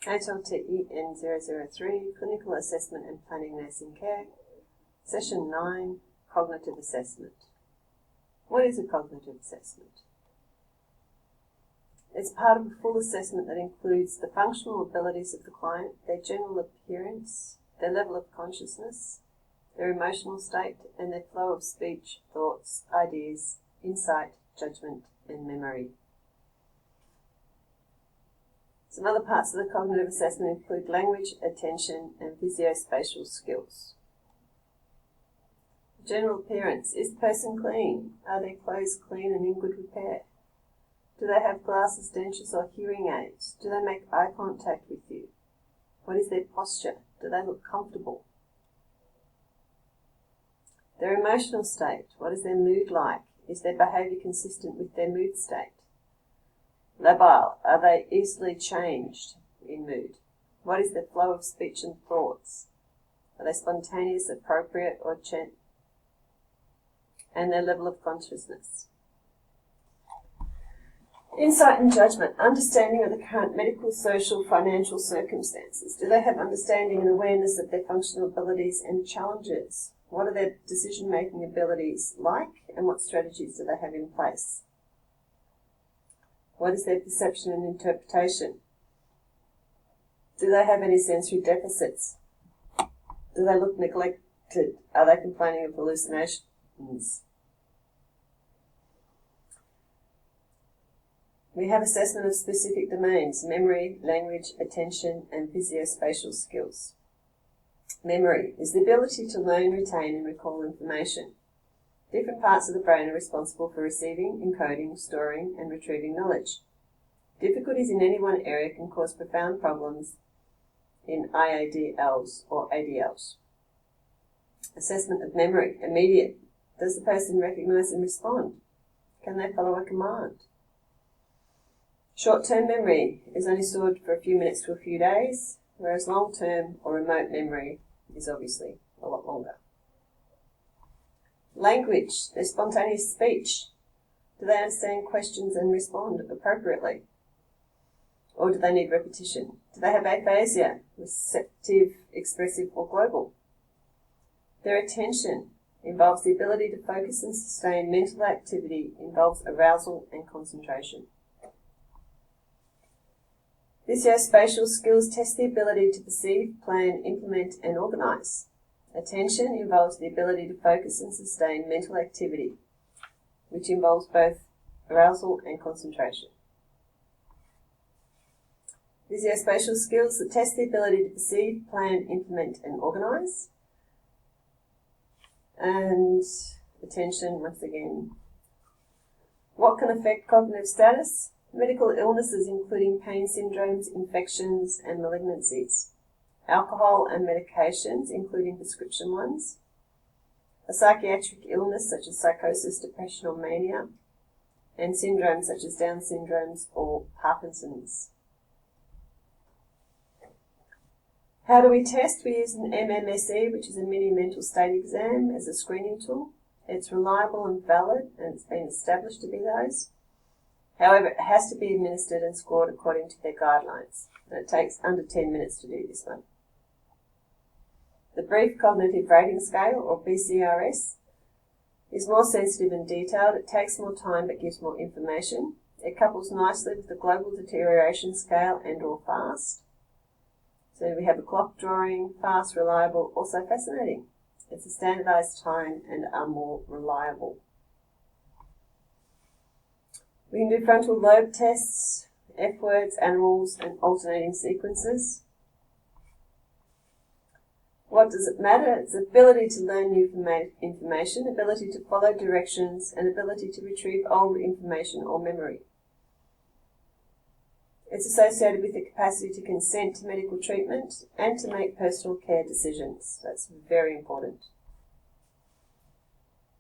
HLTENN003 Clinical Assessment and Planning Nursing Care, Session 9, Cognitive Assessment. What is a cognitive assessment? It's part of a full assessment that includes the functional abilities of the client, their general appearance, their level of consciousness, their emotional state, and their flow of speech, thoughts, ideas, insight, judgment, and memory. Some other parts of the cognitive assessment include language, attention, and visuospatial skills. General appearance. Is the person clean? Are their clothes clean and in good repair? Do they have glasses, dentures, or hearing aids? Do they make eye contact with you? What is their posture? Do they look comfortable? Their emotional state. What is their mood like? Is their behaviour consistent with their mood state? Labile. Are they easily changed in mood? What is their flow of speech and thoughts? Are they spontaneous, appropriate, or chant? And their level of consciousness. Insight and judgment. Understanding of the current medical, social, financial circumstances. Do they have understanding and awareness of their functional abilities and challenges? What are their decision-making abilities like, and what strategies do they have in place? What is their perception and interpretation? Do they have any sensory deficits? Do they look neglected? Are they complaining of hallucinations? We have assessment of specific domains: memory, language, attention, and visuospatial skills. Memory is the ability to learn, retain, and recall information. Different parts of the brain are responsible for receiving, encoding, storing, and retrieving knowledge. Difficulties in any one area can cause profound problems in IADLs or ADLs. Assessment of memory. Immediate. Does the person recognise and respond? Can they follow a command? Short-term memory is only stored for a few minutes to a few days, whereas long-term or remote memory is obviously a lot longer. Language, their spontaneous speech. Do they understand questions and respond appropriately? Or do they need repetition? Do they have aphasia, receptive, expressive, or global? Their attention involves the ability to focus and sustain mental activity, involves arousal and concentration. Visuospatial skills test the ability to perceive, plan, implement, and organise. Attention involves the ability to focus and sustain mental activity, which involves both arousal and concentration. Visuospatial skills that test the ability to perceive, plan, implement, and organise. And attention, once again. What can affect cognitive status? Medical illnesses including pain syndromes, infections, and malignancies. Alcohol and medications, including prescription ones. A psychiatric illness such as psychosis, depression, or mania. And syndromes such as Down syndromes or Parkinson's. How do we test? We use an MMSE, which is a mini mental state exam, as a screening tool. It's reliable and valid, and it's been established to be those. However, it has to be administered and scored according to their guidelines, and it takes under 10 minutes to do this one. The Brief Cognitive Rating Scale, or BCRS, is more sensitive and detailed. It takes more time but gives more information. It couples nicely with the Global Deterioration Scale and or FAST. So we have a clock drawing, fast, reliable, also fascinating. It's a standardised time and are more reliable. We can do frontal lobe tests, F words, animals, and alternating sequences. What does it matter? It's ability to learn new information, ability to follow directions, and ability to retrieve old information or memory. It's associated with the capacity to consent to medical treatment and to make personal care decisions. That's very important.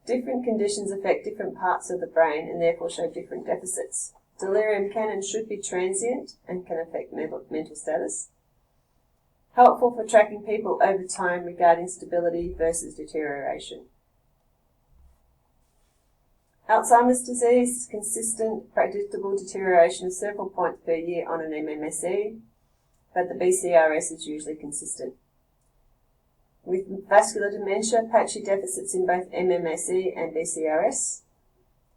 Different conditions affect different parts of the brain and therefore show different deficits. Delirium can and should be transient and can affect mental status. Helpful for tracking people over time regarding stability versus deterioration. Alzheimer's disease, consistent, predictable deterioration of several points per year on an MMSE, but the BCRS is usually consistent. With vascular dementia, patchy deficits in both MMSE and BCRS,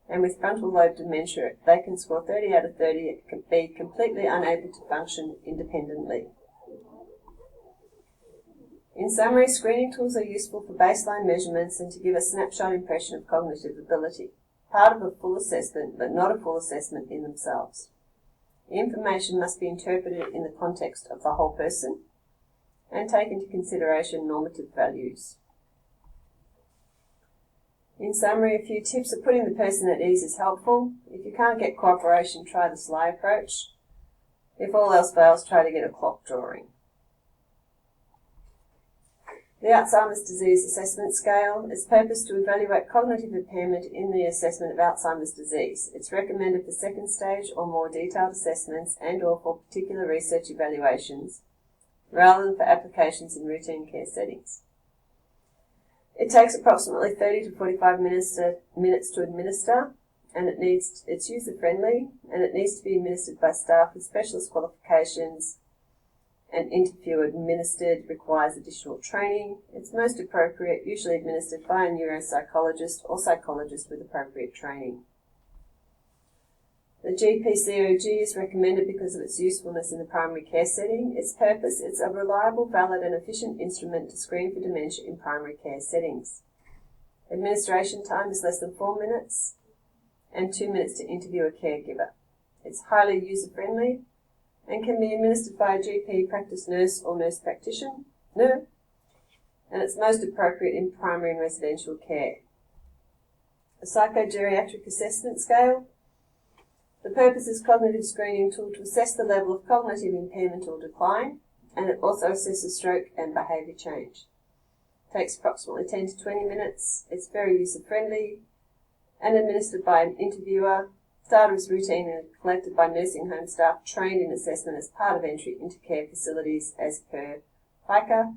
and with frontal lobe dementia, they can score 30 out of 30 and be completely unable to function independently. In summary, screening tools are useful for baseline measurements and to give a snapshot impression of cognitive ability, part of a full assessment, but not a full assessment in themselves. The information must be interpreted in the context of the whole person and take into consideration normative values. In summary, a few tips of putting the person at ease is helpful. If you can't get cooperation, try the SLY approach. If all else fails, try to get a clock drawing. The Alzheimer's Disease Assessment Scale is purposed to evaluate cognitive impairment in the assessment of Alzheimer's disease. It's recommended for second stage or more detailed assessments and/or for particular research evaluations, rather than for applications in routine care settings. It takes approximately 30 to 45 minutes to administer, and it's user-friendly, and it needs to be administered by staff with specialist qualifications. An interview administered requires additional training. It's most appropriate, usually administered by a neuropsychologist or psychologist with appropriate training. The GP-COG is recommended because of its usefulness in the primary care setting. Its purpose, it's a reliable, valid and efficient instrument to screen for dementia in primary care settings. Administration time is less than 4 minutes and 2 minutes to interview a caregiver. It's highly user-friendly and can be administered by a GP, practice nurse or nurse practitioner, and it's most appropriate in primary and residential care. A psychogeriatric assessment scale. The purpose is cognitive screening tool to assess the level of cognitive impairment or decline, and it also assesses stroke and behaviour change. It takes approximately 10 to 20 minutes. It's very user-friendly and administered by an interviewer. Data is routine and collected by nursing home staff trained in assessment as part of entry into care facilities as per FICA.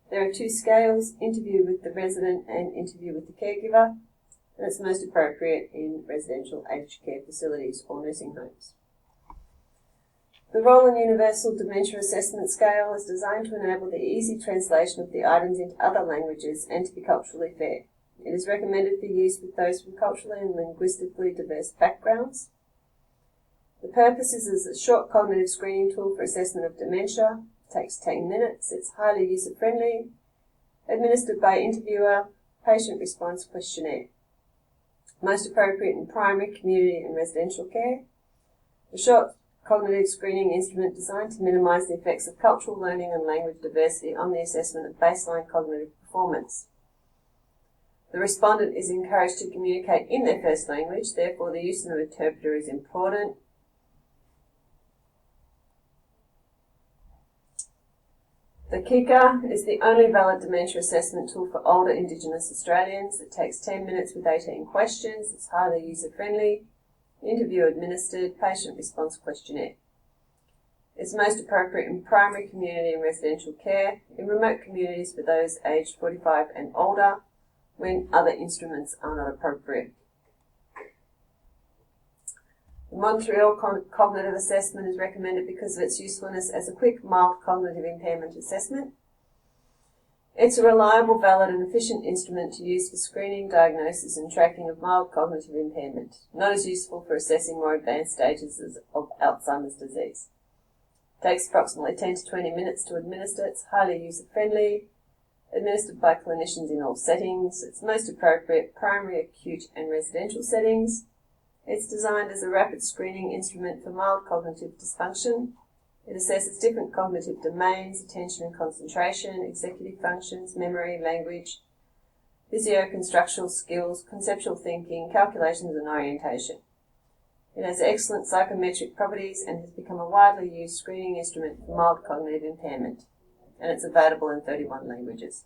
There are 2 scales, interview with the resident and interview with the caregiver, and it's most appropriate in residential aged care facilities or nursing homes. The Roland Universal Dementia Assessment Scale is designed to enable the easy translation of the items into other languages and to be culturally fair. It is recommended for use with those from culturally and linguistically diverse backgrounds. The purpose is as a short cognitive screening tool for assessment of dementia. It takes 10 minutes. It's highly user-friendly, administered by interviewer, patient response questionnaire. Most appropriate in primary, community and residential care. A short cognitive screening instrument designed to minimise the effects of cultural learning and language diversity on the assessment of baseline cognitive performance. The respondent is encouraged to communicate in their first language, therefore the use of an interpreter is important. The KICA is the only valid dementia assessment tool for older Indigenous Australians. It takes 10 minutes with 18 questions. It's highly user-friendly. Interview administered, patient response questionnaire. It's most appropriate in primary, community and residential care, in remote communities for those aged 45 and older, when other instruments are not appropriate. The Montreal Cognitive Assessment is recommended because of its usefulness as a quick, mild cognitive impairment assessment. It's a reliable, valid and efficient instrument to use for screening, diagnosis and tracking of mild cognitive impairment, not as useful for assessing more advanced stages of Alzheimer's disease. It takes approximately 10 to 20 minutes to administer. It's highly user-friendly, administered by clinicians in all settings. It's most appropriate primary, acute and residential settings. It's designed as a rapid screening instrument for mild cognitive dysfunction. It assesses different cognitive domains, attention and concentration, executive functions, memory, language, physio-constructional skills, conceptual thinking, calculations and orientation. It has excellent psychometric properties and has become a widely used screening instrument for mild cognitive impairment, and it's available in 31 languages.